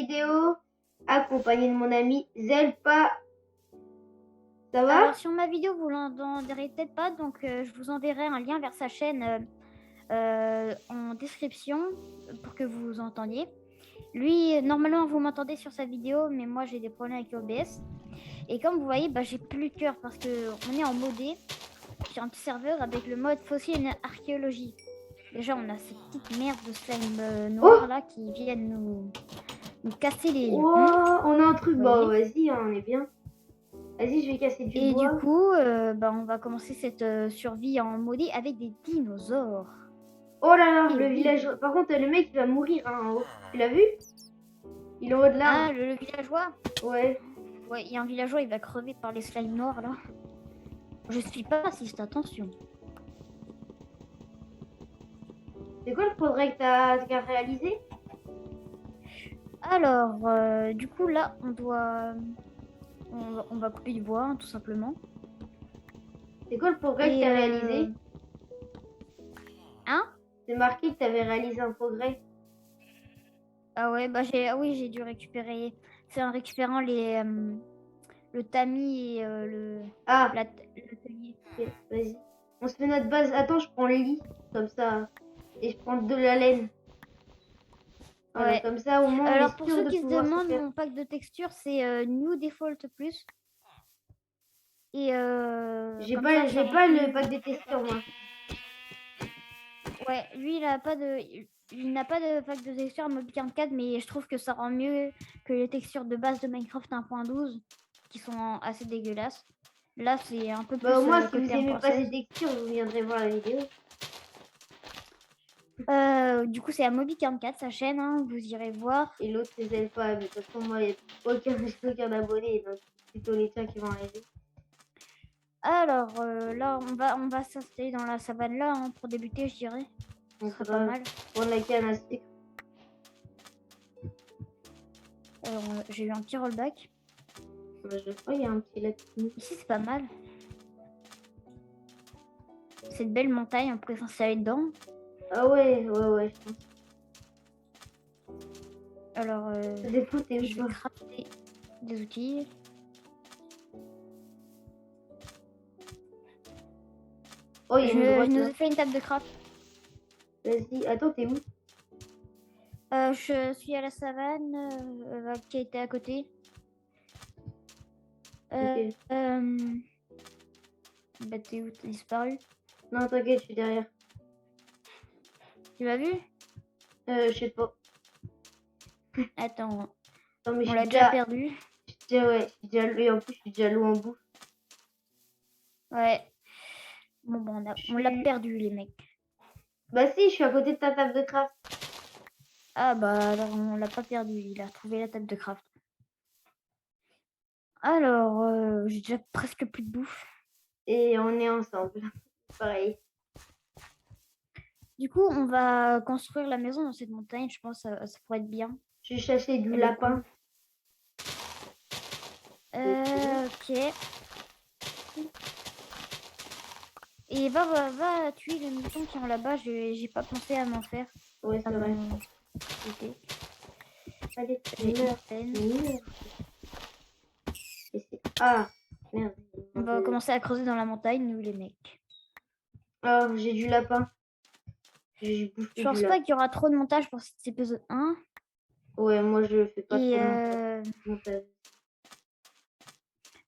vidéo accompagné de mon ami Zelpa. Ça va? Alors sur ma vidéo, vous l'entendrez peut-être pas, donc je vous enverrai un lien vers sa chaîne en description pour que vous entendiez. Lui, normalement, vous m'entendez sur sa vidéo, mais moi j'ai des problèmes avec OBS. Et comme vous voyez, j'ai plus de cœur parce qu'on est en modé sur un petit serveur avec le mode fossile archéologie. Déjà, on a ces petites merdes de slime noirs là qui viennent nous casser les yeux. Oh, on a un truc. Bon, voyez vas-y, on est bien. Vas-y, je vais casser du Et bois. du coup, on va commencer cette survie en modé avec des dinosaures. Oh là là, Et le oui. village. Par contre, le mec il va mourir hein, en haut. Tu l'as vu? Il est en haut de l'arbre. Ah, le villageois? Ouais. Ouais, il y a un villageois, il va crever par les slimes noirs là. Je suis pas raciste, attention. C'est quoi le progrès que t'as réalisé? Alors, du coup, là, on va couper du bois, hein, tout simplement. C'est quoi le progrès que Et, t'as réalisé? Hein? C'est marqué que t'avais réalisé un progrès. Ah ouais, j'ai dû récupérer. C'est en récupérant le tamis et Ah, l'atelier. ok, vas-y. On se fait notre base. Attends, je prends le lit. Comme ça. Et je prends de la laine. Voilà, Ouais. comme ça, au moins, on Alors, est pour sûr ceux de qui se pouvoir se demandent, faire. mon pack de texture, c'est New Default Plus. Et J'ai comme pas, ça j'ai rend pas le plus. pack de texture, moi. Ouais, lui, il a pas de. Il n'a pas de pack de texture Mobi 44, mais je trouve que ça rend mieux que les textures de base de Minecraft 1.12, qui sont assez dégueulasses. Là, c'est un peu Bah, au plus moins, si vous côté aimez pas ces 1.16. textures, vous viendrez voir la vidéo. Du coup, c'est à Mobi 44, sa chaîne, hein, vous irez voir. Et l'autre, c'est Zelpa. Mais de toute façon, moi, j'ai aucun abonné. Donc, c'est plutôt les tiens qui vont arriver. Alors, là, on va s'installer dans la savane là, hein, pour débuter, je dirais. Ce serait pas mal. Prendre la canne à sucre. J'ai eu un petit rollback. Bah, je crois qu'il y a un petit lapis. Ici, c'est pas mal. Cette belle montagne, on pourrait s'installer dedans. Ah ouais, je pense. Alors, Ça dépend, t'es où je vais crafter des outils. Oh, il y a une grotte Je nous là. ai fait une table de craft. Vas-y, attends, t'es où? Je suis à la savane qui était à côté. Ok. T'es où? T'as disparu? Non, t'inquiète, je suis derrière. Tu m'as vu? Je sais pas. Attends, Non, mais on l'a déjà perdu. je suis déjà, et en plus, je suis déjà loin en bouffe. Ouais. Bon, on l'a perdu, les mecs. Bah si, je suis à côté de ta table de craft. Ah alors on l'a pas perdu, il a trouvé la table de craft. Alors, j'ai déjà presque plus de bouffe. Et on est ensemble. Pareil. Du coup, on va construire la maison dans cette montagne, je pense que ça pourrait être bien. Je vais chercher du lapin. Ok. Et va tuer les moutons qui sont là-bas, j'ai pas pensé à m'en faire. Ouais, c'est vrai. Ok. Allez, meurs. Ah, merde. On va commencer à creuser dans la montagne, nous les mecs. Oh, j'ai du lapin. Je pense pas qu'il y aura trop de montage pour cet épisode 1. Ouais, moi je fais pas trop de montage.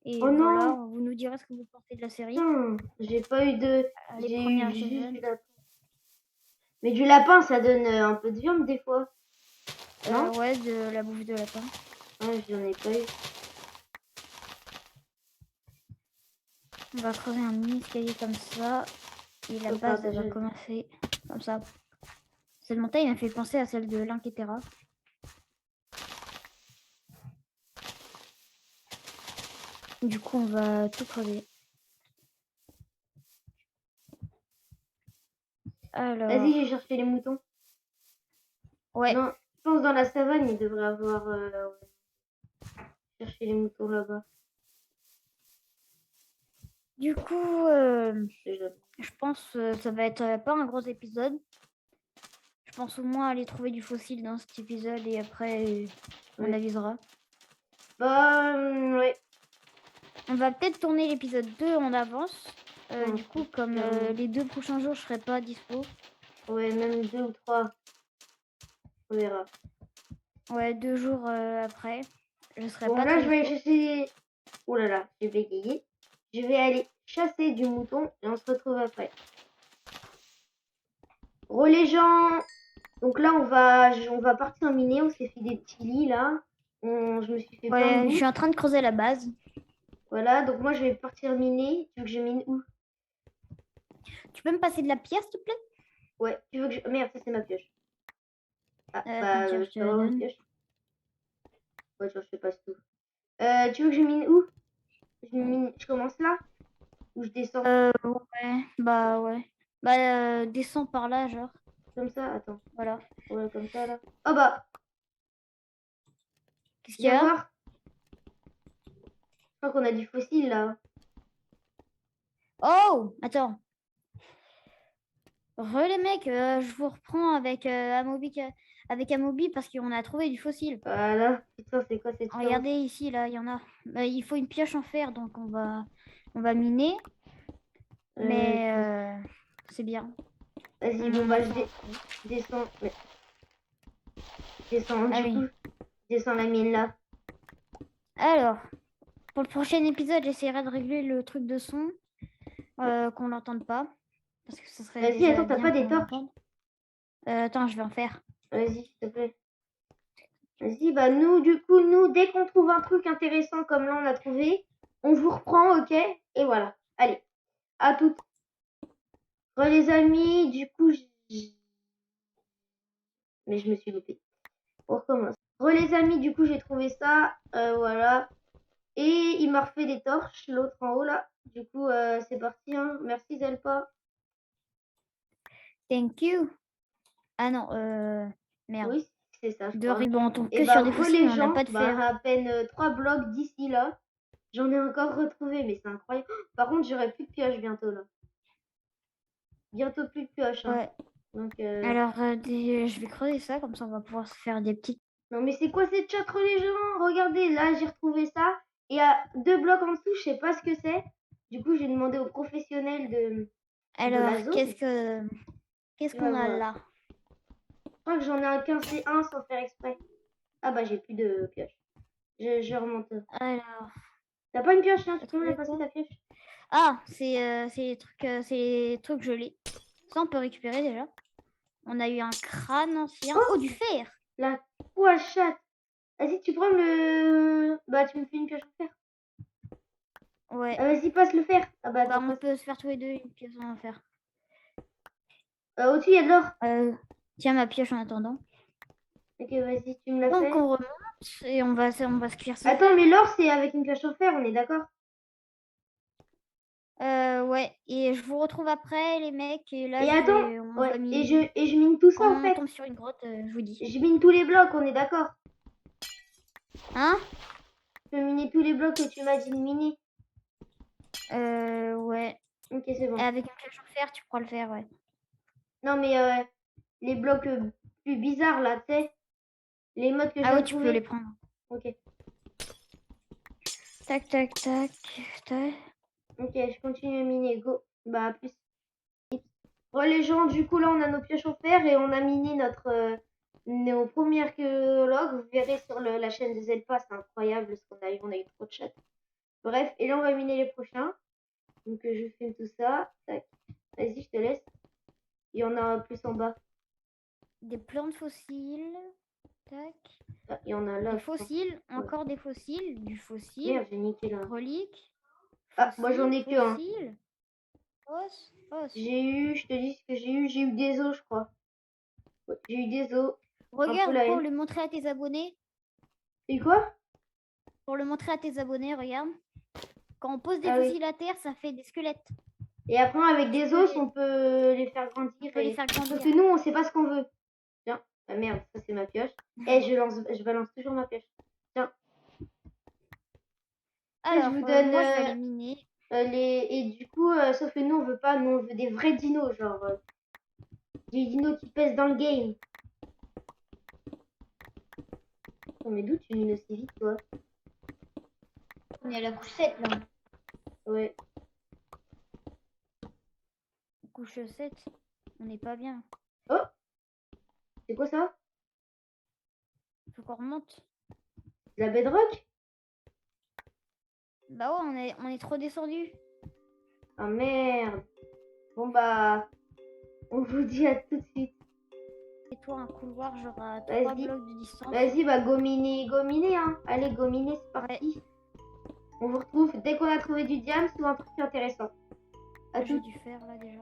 Et oh voilà, non, vous nous direz ce que vous pensez de la série. J'ai pas eu de... Les J'ai premières eu juste épisodes. du lapin. Mais du lapin, ça donne un peu de viande des fois. Non ouais, de la bouffe de lapin. Ouais, j'en ai pas eu. On va creuser un mini escalier comme ça. Et la base, elle va commencer comme ça. Cette montagne m'a fait penser à celle de l'Inquetera. Du coup, on va tout creuser. Alors... Vas-y, j'ai cherché les moutons. Ouais. Non, je pense dans la savane, il devrait avoir... chercher les moutons là-bas. Du coup, je pense que ça va être pas un gros épisode. Je pense au moins aller trouver du fossile dans cet épisode et après On avisera. Bah, ouais. On va peut-être tourner l'épisode 2 en avance. Ouais, Du coup, comme clairement. les 2 prochains jours, je serai pas dispo. Ouais, même 2 ou 3. On verra. Ouais, 2 jours après. Je serai Bon, pas là, très je vais dispo. chasser. Oh là là, j'ai bégayé. Je vais aller chasser du mouton et on se retrouve après. Re les gens. Donc là, on va partir miner. On s'est fait des petits lits là. Je me suis fait plein de Ouais, je bouffe. suis en train de creuser la base. Voilà, donc moi, je vais partir miner. Tu veux que je mine où? Tu peux me passer de la pierre, s'il te plaît? Ouais, tu veux que je. Merde, ça, c'est ma pioche. Ah, Attends, tiens, je je te peux la avoir une donne. pioche? Ouais, genre, je te passe tout. Tu veux que je mine où? Je commence là? Ou je descends? Ouais, bah ouais. Bah, descends par là, genre. Comme ça? Attends. Voilà. Ouais, comme ça, là. Oh bah, Qu'est-ce qu'il y viens a? voir. Je crois qu'on a du fossile, là. Oh, attends. Les mecs, je vous reprends avec avec Amobi parce qu'on a trouvé du fossile. Voilà. Putain, c'est quoi cette chance? Regardez ici, là, il y en a. Il faut une pioche en fer, donc on va miner. Mais c'est bien. Vas-y, bon, On bah, attend. je descends. Mais... Descends, Ah du oui. coup. Je descends la mine, là. Alors, pour le prochain épisode, j'essaierai de régler le truc de son, qu'on l'entende pas. Parce que ce serait Vas-y, déjà attends, t'as bien pas des qu'on torches? l'entende. Attends, je vais en faire. Vas-y, s'il te plaît. Vas-y, bah, nous, du coup, nous, dès qu'on trouve un truc intéressant comme là, on a trouvé, on vous reprend, ok? Et voilà. Allez, à toutes. Les amis, du coup, mais je me suis loupée. On recommence. Les amis, du coup, j'ai trouvé ça. Voilà. Et il m'a refait des torches, l'autre en haut là. Du coup, c'est parti. Hein. Merci Zelpa. Thank you. Ah non, merde. Oui, c'est ça, je De crois. riz, on tombe Et que sur bah, des fossiles, les on n'a gens, pas de fer. à peine 3 blocs d'ici là. J'en ai encore retrouvé, mais c'est incroyable. Par contre, j'aurai plus de pioche bientôt là. Bientôt plus de pioche. Hein. Ouais. Donc, Alors, je vais creuser ça, comme ça on va pouvoir se faire des petites. non, mais c'est quoi cette chatre les gens? Regardez, là, j'ai retrouvé ça. Et à 2 blocs en dessous, je sais pas ce que c'est. Du coup, j'ai demandé aux professionnels de Alors, la zone. qu'est-ce Tu vas qu'on a voir. là? Je crois que j'en ai un 15C1 sans faire exprès. Ah bah, j'ai plus de pioche. Je remonte. Alors, T'as pas une pioche, hein? Tu t'as peux me la trouvé passer quoi? ta pioche? Ah, c'est les trucs gelés. Ça, on peut récupérer déjà. On a eu un crâne ancien. Oh, du fer! La quoi chatte? Vas-y, tu prends le. Bah, tu me fais une pioche en fer. Ouais. Ah, vas-y, passe le fer. Ah bah, Bah, attends, on passe. peut se faire tous les deux une pièce en fer. Au-dessus, il y a de l'or. Tiens ma pioche en attendant. Ok, vas-y, tu me la Donc, fais. on remonte et on va se cuire ça. Attends, mais l'or, c'est avec une pioche en fer, on est d'accord? Ouais, et je vous retrouve après, les mecs. Et là, Et attends, on ouais, va et je mine tout ça quand en on fait. tombe sur une grotte, je vous dis. Je mine tous les blocs, on est d'accord? Hein? Je peux miner tous les blocs que tu m'as dit de miner. Ouais. Ok, c'est bon. Avec une pioche en fer, tu pourras le faire, ouais. Non, mais les blocs plus bizarres là, tu sais. Les modes que je Ah viens ouais, de tu peux les trouver. prendre. Ok. Tac, tac, tac, tac. Ok, je continue à miner. Go. Bah, à plus. Bon, les gens, du coup, là, on a nos pioches en fer et on a miné nos premiers archéologues. Vous verrez sur la chaîne de Zelpa, c'est incroyable ce qu'on a eu. On a eu trop de chats. Bref, et là, on va miner les prochains. Donc, je filme tout ça. Tac. Vas-y, je te laisse. Il y en a plus en bas. Des plantes fossiles. Tac. Ah, il y en a là. Des je crois. fossiles, encore des fossiles, du fossile, Merde, j'ai niqué là. relique, Ah, moi, j'en ai que un. fossile, os, os. Je te dis ce que j'ai eu des os, je crois. Ouais, j'ai eu des os. Un peu Regarde la pour haine. le montrer à tes abonnés. Et quoi? Pour le montrer à tes abonnés, regarde. Quand on pose des Ah oui. fossiles à terre, ça fait des squelettes. Et après, avec des os, on peut les faire grandir. On peut les faire Sauf grandir. que nous, on sait pas ce qu'on veut. Tiens. Ah merde, ça c'est ma pioche. Et je balance toujours ma pioche. Tiens. Alors, je vous donne moi, je vais aller miner. et du coup, sauf que nous, on veut pas. Nous, on veut des vrais dinos, genre des dinos qui pèsent dans le game. Mais d'où tu mines aussi vite, toi? On est à la couche 7 là. Ouais. Couche 7. On n'est pas bien. Oh! C'est quoi ça? Faut qu'on remonte. De la bedrock? Bah ouais, on est trop descendu. Ah merde! Bon bah, on vous dit à tout de suite. Et toi, un couloir, genre à 3 Vas-y. blocs de distance. Vas-y, bah gominer, hein. Allez, gominer, c'est parti. On vous retrouve dès qu'on a trouvé du diamant ou un truc intéressant. À J'ai tout. dû faire là déjà.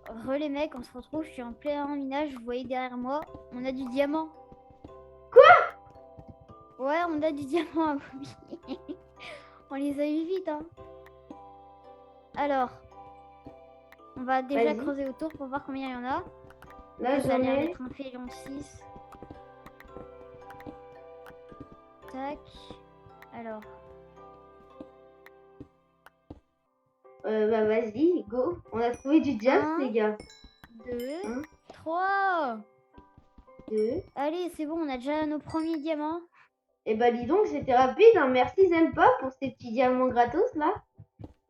Re les mecs, on se retrouve, je suis en plein minage, vous voyez derrière moi, on a du diamant. Quoi? Ouais, on a du diamant à Bobby. On les a eu vite, hein. Alors, on va déjà Vas-y. creuser autour pour voir combien il y en a. Là, Ça a j'en l'air ai. d'être un filon 6. Tac. Alors, Bah vas-y, go. On a trouvé du diamant, Un. les gars. 2, Un. 3. 2. Allez, c'est bon, on a déjà nos premiers diamants. Et bah dis donc, c'était rapide, hein. Merci Zelpa pour ces petits diamants gratos là.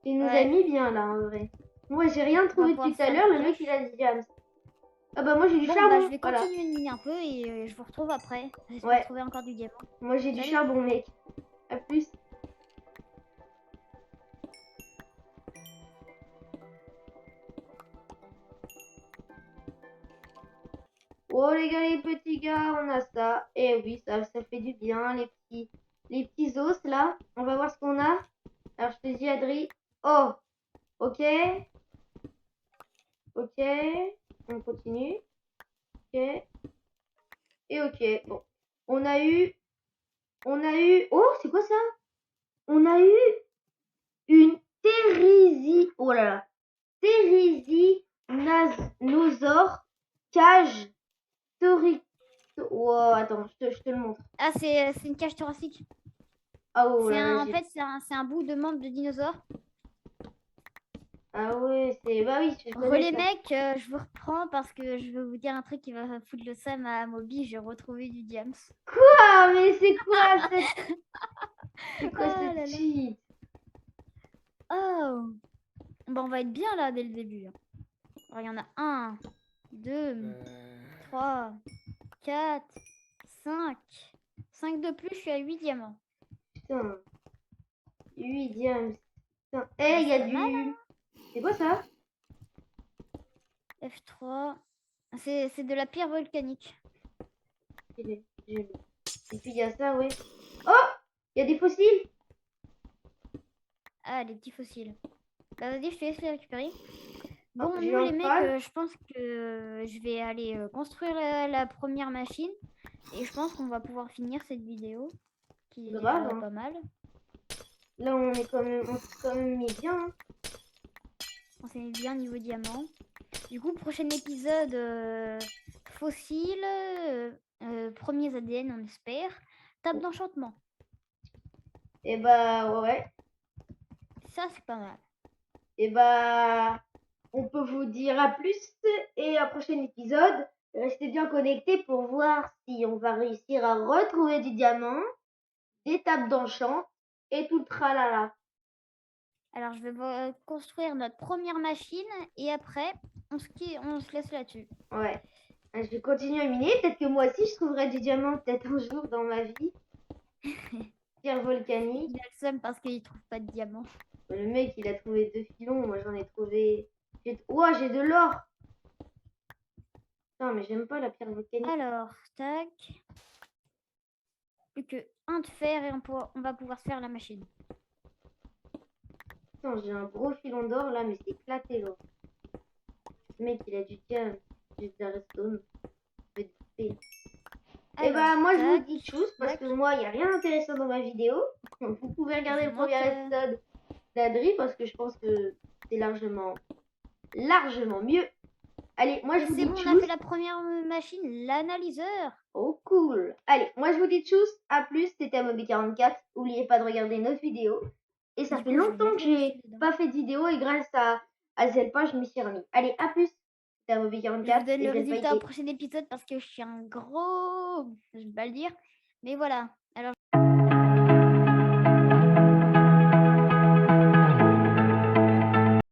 Tu nous as mis bien là en vrai. Moi j'ai rien trouvé pouvoir depuis tout à faire l'heure, des le mec pioches. il a dit diamants. Ah bah moi j'ai du Bon, charbon, bah, je vais voilà. continuer de miner un peu et je vous retrouve après. J'espère Ouais. trouver encore du diamant. Moi j'ai du Salut. charbon mec. A plus. Oh les gars, les petits gars, on a ça. Et oui, ça fait du bien, les petits os là. On va voir ce qu'on a. Alors je te dis Adri. Oh, ok. Ok. On continue. Ok. Et ok. Bon. On a eu. Oh, c'est quoi ça? On a eu une Thérésie. Oh là là. Thérésienosaure cage torique. Oh, attends, je te le montre. Ah, c'est une cage thoracique. Ah oh là là, En fait, c'est un bout de membre de dinosaure. Ah ouais, c'est... Bah oui, je connais Relais ça. mec, je vous reprends parce que je veux vous dire un truc qui va foutre le seum à Moby. J'ai retrouvé du diams. Quoi? Mais c'est quoi cette... C'est quoi Oh là cette là. cheat? Oh. Bon, on va être bien là dès le début. Alors, il y en a 1, 2, 3, 4, 5. 5 de plus, je suis à 8 diamants. Putain. 8 diams. Putain. Eh, il y a du... Mal, C'est quoi ça? F3. C'est de la pierre volcanique. Et puis il y a ça, ouais. Oh! Il y a des fossiles? Ah, les petits fossiles. Bah vas-y, je te laisse les récupérer. Bon, Oh, nous j'ai les un mecs, crâne. je pense que je vais aller construire la première machine. Et je pense qu'on va pouvoir finir cette vidéo. Qui est Grave, déjà hein. pas mal. Là, on s'est quand même mis bien. Hein. On s'est mis bien niveau diamant. Du coup, prochain épisode, fossiles, premiers ADN, on espère. Table d'enchantement. Et bah, ouais. Ça, c'est pas mal. Et bah, on peut vous dire à plus et à prochain épisode. Restez bien connectés pour voir si on va réussir à retrouver du diamant, des tables d'enchant et tout le tralala. Alors, je vais construire notre première machine et après, on se laisse là-dessus. Ouais. Je vais continuer à miner. Peut-être que moi aussi je trouverai du diamant peut-être un jour dans ma vie. Pierre volcanique. Il a le seum parce qu'il trouve pas de diamant. Le mec il a trouvé 2 filons. Moi j'en ai trouvé. Ouah, j'ai de l'or. Non, mais j'aime pas la pierre volcanique. Alors, tac. Plus que un de fer et on va pouvoir se faire la machine. Putain, j'ai un gros filon d'or là, mais c'est éclaté l'or. Ce mec il a du diamant. J'ai de la redstone. Et bah moi je vous dis tchuss parce que moi il n'y a rien d'intéressant dans ma vidéo. Vous pouvez regarder le premier épisode d'Adri parce que je pense que c'est largement mieux. Allez, moi je vous dis c'est bon, on a fait la première machine, l'analyseur. Oh cool. Allez, moi je vous dis tchuss, à plus, c'était Moby44. N'oubliez pas de regarder notre vidéo. Et ça Du fait coup, je vais longtemps que mettre le j'ai dossier dedans. pas fait de vidéo et grâce à Zelpa, je m'y suis remis. Allez, à plus! C'était Je vous AOV44 donne et le Zelpa résultat au IT. prochain épisode parce que je suis un gros... Je vais pas le dire. Mais voilà. Alors,